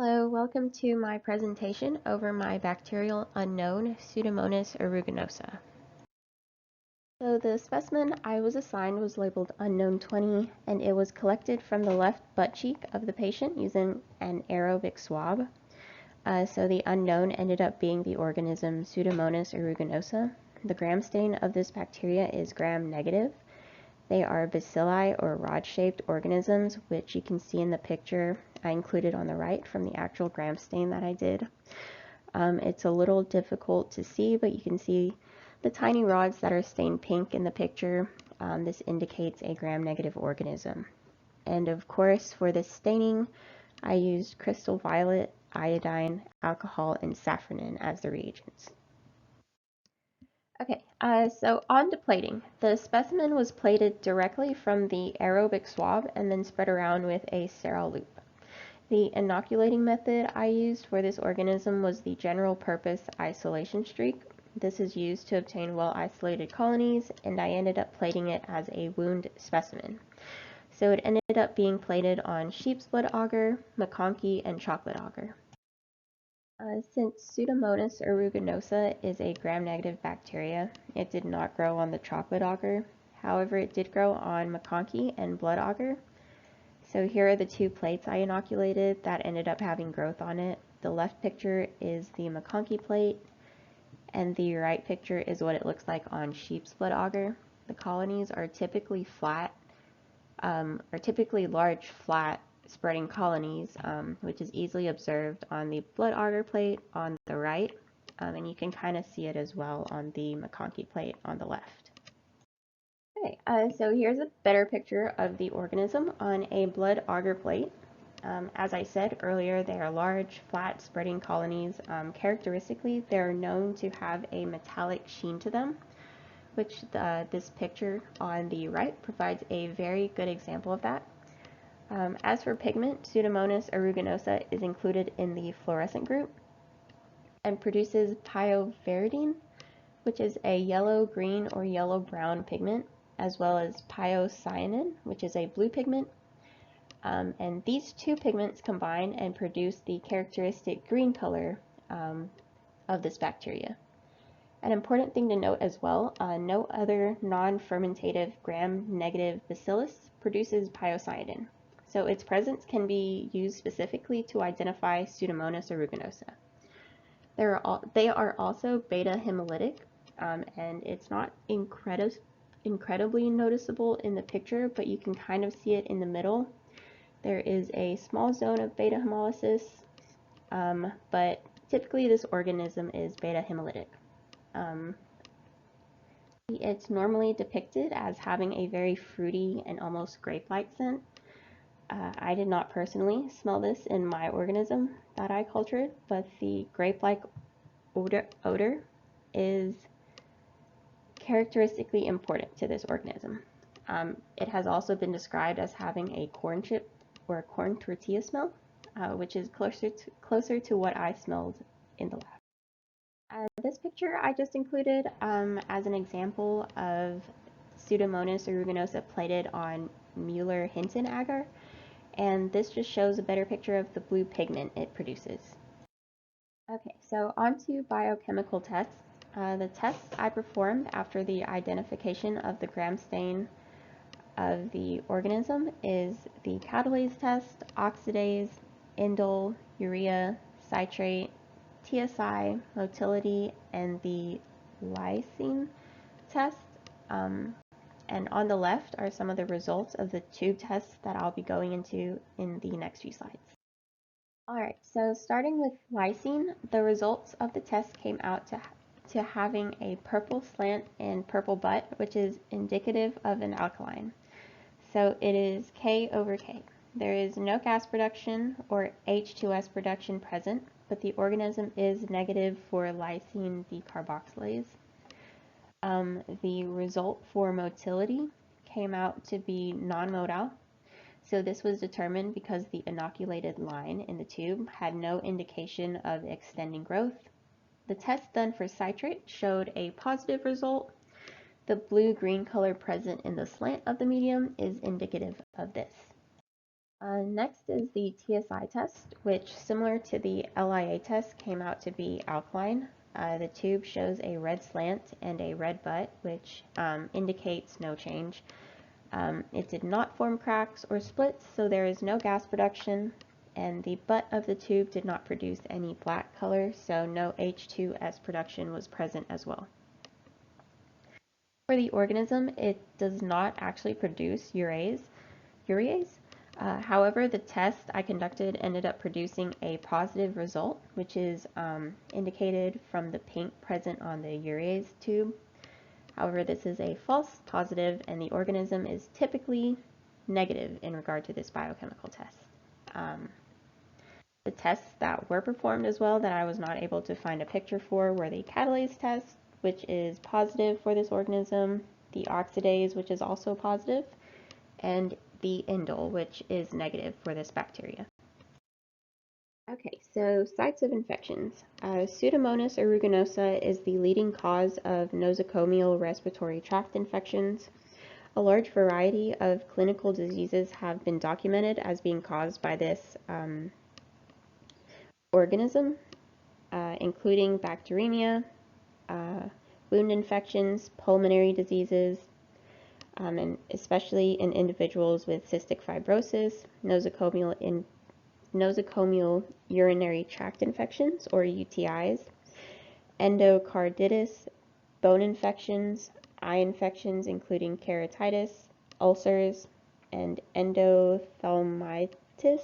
Hello, welcome to my presentation over my Bacterial Unknown Pseudomonas aeruginosa. So the specimen I was assigned was labeled Unknown 20, and it was collected from the left butt cheek of the patient using an aerobic swab. So the unknown ended up being the organism Pseudomonas aeruginosa. The gram stain of this bacteria is gram-negative. They are bacilli or rod-shaped organisms, which you can see in the picture I included on the right from the actual gram stain that I did. It's a little difficult to see, but you can see the tiny rods that are stained pink in the picture. This indicates a gram-negative organism. And of course, for this staining, I used crystal violet, iodine, alcohol, and safranin as the reagents. Okay, so on to plating. The specimen was plated directly from the aerobic swab and then spread around with a sterile loop. The inoculating method I used for this organism was the general purpose isolation streak. This is used to obtain well-isolated colonies, and I ended up plating it as a wound specimen. So it ended up being plated on sheep's blood agar, MacConkey, and chocolate agar. Since Pseudomonas aeruginosa is a gram-negative bacteria, it did not grow on the chocolate agar. However, it did grow on MacConkey and blood agar. So here are the two plates I inoculated that ended up having growth on it. The left picture is the MacConkey plate, and the right picture is what it looks like on sheep's blood agar. The colonies are typically flat, large, flat, spreading colonies, which is easily observed on the blood agar plate on the right, and you can kind of see it as well on the MacConkey plate on the left. Okay, so here's a better picture of the organism on a blood agar plate. As I said earlier, they are large, flat, spreading colonies. Characteristically, they're known to have a metallic sheen to them, which this picture on the right provides a very good example of that. As for pigment, Pseudomonas aeruginosa is included in the fluorescent group and produces pyoveridine, which is a yellow-green or yellow-brown pigment, as well as pyocyanin, which is a blue pigment. And these two pigments combine and produce the characteristic green color of this bacteria. An important thing to note as well, no other non-fermentative gram-negative bacillus produces pyocyanin. So its presence can be used specifically to identify Pseudomonas aeruginosa. They are also beta hemolytic, and it's not incredibly noticeable in the picture, but you can kind of see it in the middle. There is a small zone of beta hemolysis, but typically this organism is beta hemolytic. It's normally depicted as having a very fruity and almost grape-like scent. I did not personally smell this in my organism that I cultured, but the grape-like odor is characteristically important to this organism. It has also been described as having a corn chip or a corn tortilla smell, which is closer to what I smelled in the lab. This picture I just included as an example of Pseudomonas aeruginosa plated on Mueller-Hinton agar, and this just shows a better picture of the blue pigment it produces. Okay, so on to biochemical tests. The tests I performed after the identification of the gram stain of the organism is the catalase test, oxidase, indole, urea, citrate, TSI, motility, and the lysine test. And on the left are some of the results of the tube tests that I'll be going into in the next few slides. Alright, so starting with lysine, the results of the test came out to having a purple slant and purple butt, which is indicative of an alkaline. So it is K over K. There is no gas production or H2S production present, but the organism is negative for lysine decarboxylase. The result for motility came out to be non-motile. So this was determined because the inoculated line in the tube had no indication of extending growth. The test done for citrate showed a positive result. The blue-green color present in the slant of the medium is indicative of this. Next is the TSI test, which, similar to the LIA test, came out to be alkaline. The tube shows a red slant and a red butt, which indicates no change. It did not form cracks or splits, so there is no gas production, and the butt of the tube did not produce any black color, so no H2S production was present as well. For the organism, it does not actually produce urease. However, the test I conducted ended up producing a positive result, which is indicated from the pink present on the urease tube. However, this is a false positive, and the organism is typically negative in regard to this biochemical test. The tests that were performed as well that I was not able to find a picture for were the catalase test, which is positive for this organism, the oxidase, which is also positive, and the indole, which is negative for this bacteria. Okay, so sites of infections. Pseudomonas aeruginosa is the leading cause of nosocomial respiratory tract infections. A large variety of clinical diseases have been documented as being caused by this organism, including bacteremia, wound infections, pulmonary diseases, and especially in individuals with cystic fibrosis, nosocomial urinary tract infections, or UTIs, endocarditis, bone infections, eye infections, including keratitis, ulcers, and endophthalmitis,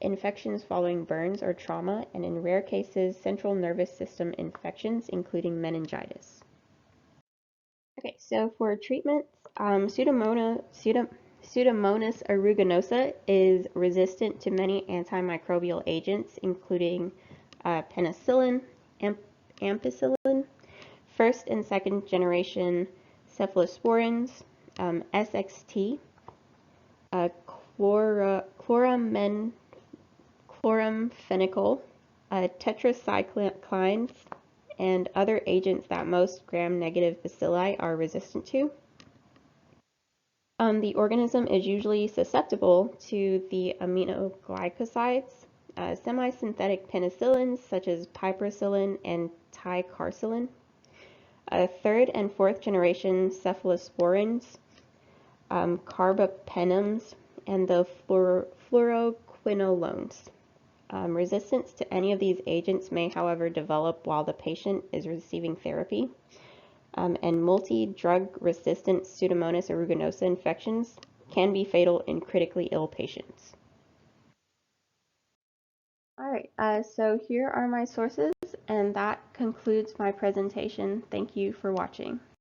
infections following burns or trauma, and in rare cases, central nervous system infections, including meningitis. Okay, so for treatments, Pseudomonas aeruginosa is resistant to many antimicrobial agents, including penicillin, ampicillin, first and second generation cephalosporins, SXT, chloramphenicol, tetracyclines, and other agents that most gram-negative bacilli are resistant to. The organism is usually susceptible to the aminoglycosides, semi-synthetic penicillins such as piperacillin and ticarcillin, third and fourth generation cephalosporins, carbapenems, and the fluoroquinolones. Resistance to any of these agents may, however, develop while the patient is receiving therapy, and multi-drug resistant Pseudomonas aeruginosa infections can be fatal in critically ill patients. All right, so here are my sources, and that concludes my presentation. Thank you for watching.